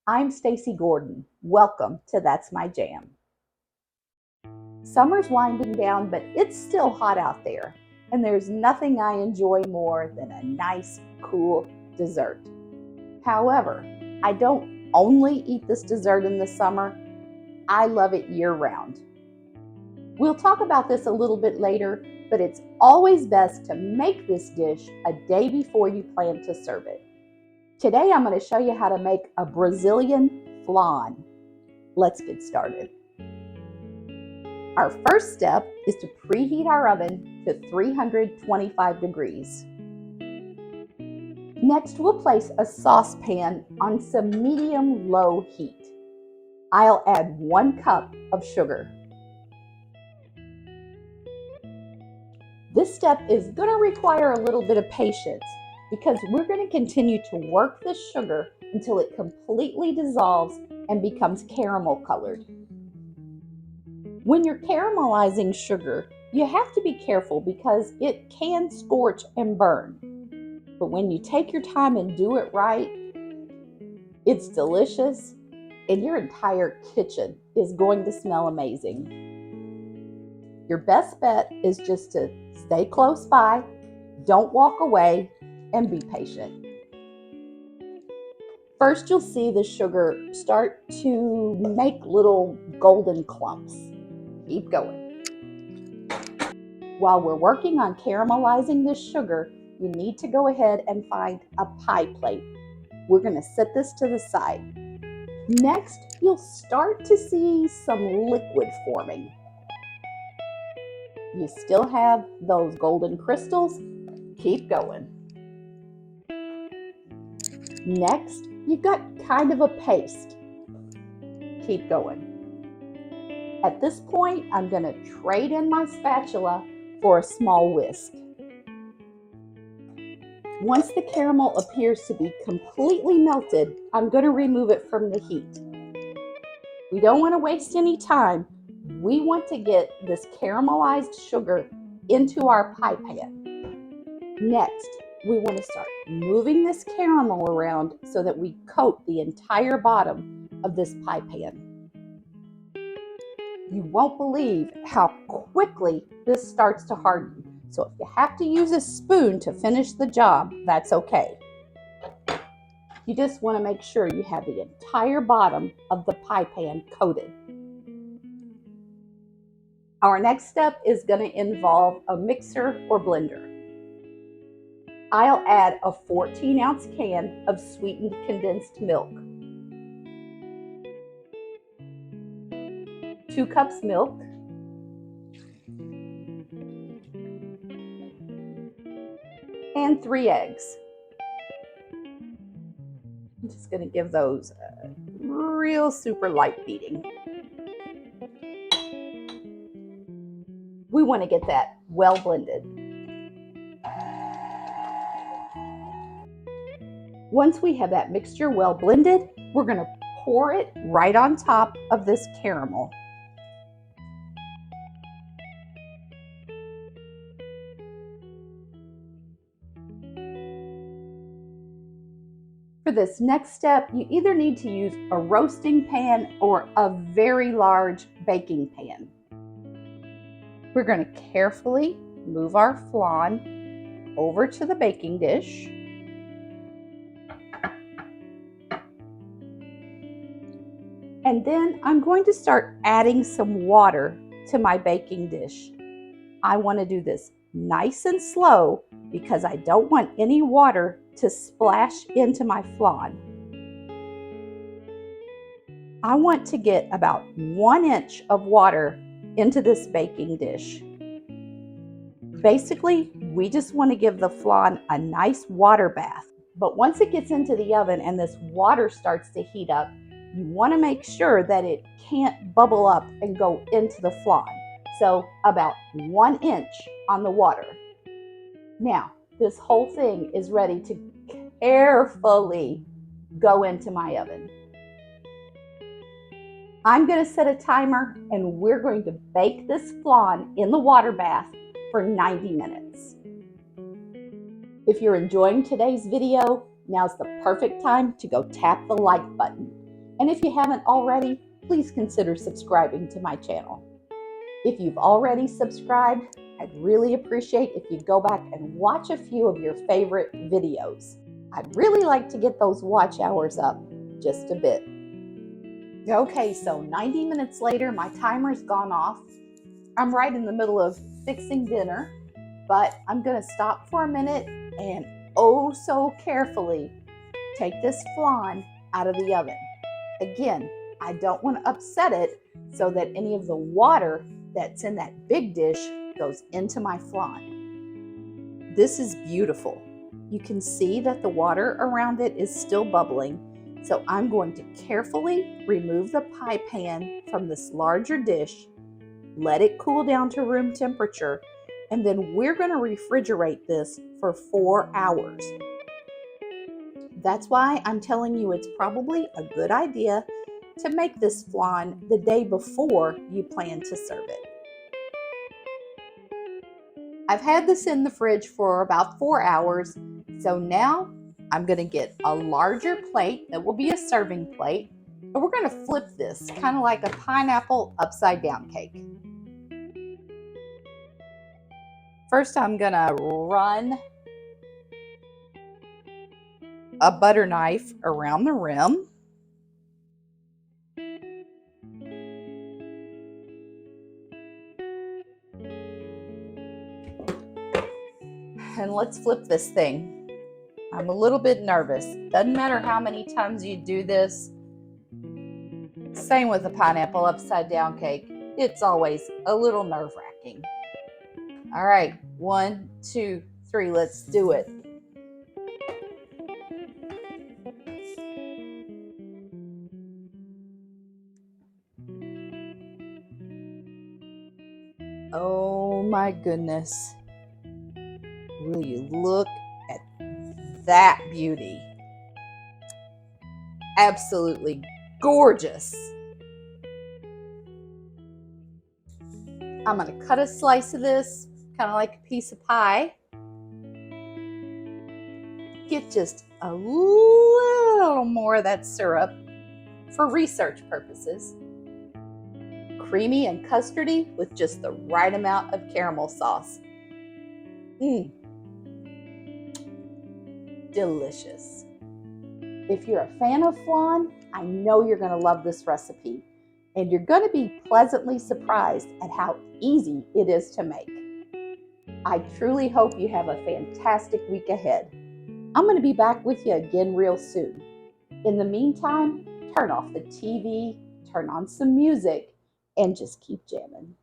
I'm Stacy Gordon. Welcome to That's My Jam. Summer's winding down, but it's still hot out there, and there's nothing I enjoy more than a nice, cool dessert. However, I don't only eat this dessert in the summer, I love it year-round. We'll talk about this a little bit later, but it's always best to make this dish a day before you plan to serve it. Today I'm going to show you how to make a Brazilian flan. Let's get started. Our first step is to preheat our oven to 325 degrees. Next, we'll place a saucepan on some medium-low heat. I'll add 1 cup of sugar. This step is going to require a little bit of patience because we're going to continue to work the sugar until it completely dissolves and becomes caramel colored. When you're caramelizing sugar, you have to be careful because it can scorch and burn. But when you take your time and do it right, it's delicious and your entire kitchen is going to smell amazing. Your best bet is just to stay close by, don't walk away, and be patient. First, you'll see the sugar start to make little golden clumps. Keep going. While we're working on caramelizing this sugar, you need to go ahead and find a pie plate. We're going to set this to the side. Next, you'll start to see some liquid forming. You still have those golden crystals. Keep going. Next, you've got kind of a paste. Keep going. At this point, I'm going to trade in my spatula for a small whisk. Once the caramel appears to be completely melted, I'm going to remove it from the heat. We don't want to waste any time. We want to get this caramelized sugar into our pie pan. Next, we want to start moving this caramel around so that we coat the entire bottom of this pie pan. You won't believe how quickly this starts to harden. So if you have to use a spoon to finish the job, that's okay. You just want to make sure you have the entire bottom of the pie pan coated. Our next step is going to involve a mixer or blender. I'll add a 14-ounce can of sweetened condensed milk, 2 cups milk, and 3 eggs. I'm just going to give those a real super light beating. We want to get that well blended. Once we have that mixture well blended, we're going to pour it right on top of this caramel. For this next step, you either need to use a roasting pan or a very large baking pan. We're going to carefully move our flan over to the baking dish. And then I'm going to start adding some water to my baking dish. I want to do this nice and slow because I don't want any water to splash into my flan. I want to get about 1 inch of water into this baking dish. Basically, we just want to give the flan a nice water bath. But once it gets into the oven and this water starts to heat up, you want to make sure that it can't bubble up and go into the flan. So about 1 inch on the water. Now, this whole thing is ready to carefully go into my oven. I'm going to set a timer and we're going to bake this flan in the water bath for 90 minutes. If you're enjoying today's video, now's the perfect time to go tap the like button. And if you haven't already, please consider subscribing to my channel. If you've already subscribed, I'd really appreciate if you go back and watch a few of your favorite videos. I'd really like to get those watch hours up just a bit. Okay, so 90 minutes later, my timer's gone off. I'm right in the middle of fixing dinner, but I'm gonna stop for a minute and oh so carefully take this flan out of the oven. Again, I don't want to upset it so that any of the water that's in that big dish goes into my flan. This is beautiful. You can see that the water around it is still bubbling, so I'm going to carefully remove the pie pan from this larger dish, let it cool down to room temperature, and then we're going to refrigerate this for 4 hours. That's why I'm telling you it's probably a good idea to make this flan the day before you plan to serve it. I've had this in the fridge for about 4 hours, so now I'm going to get a larger plate that will be a serving plate, and we're going to flip this kind of like a pineapple upside down cake. First, I'm going to run a butter knife around the rim. And let's flip this thing. I'm a little bit nervous. Doesn't matter how many times you do this. Same with the pineapple upside down cake. It's always a little nerve-wracking. All right, 1, 2, 3, let's do it. Oh my goodness. Will you look at that beauty? Absolutely gorgeous. I'm going to cut a slice of this, kind of like a piece of pie. Get just a little more of that syrup for research purposes. Creamy and custardy with just the right amount of caramel sauce. Delicious. If you're a fan of flan, I know you're going to love this recipe, and you're going to be pleasantly surprised at how easy it is to make. I truly hope you have a fantastic week ahead. I'm going to be back with you again real soon. In the meantime, turn off the TV, turn on some music, and just keep jamming.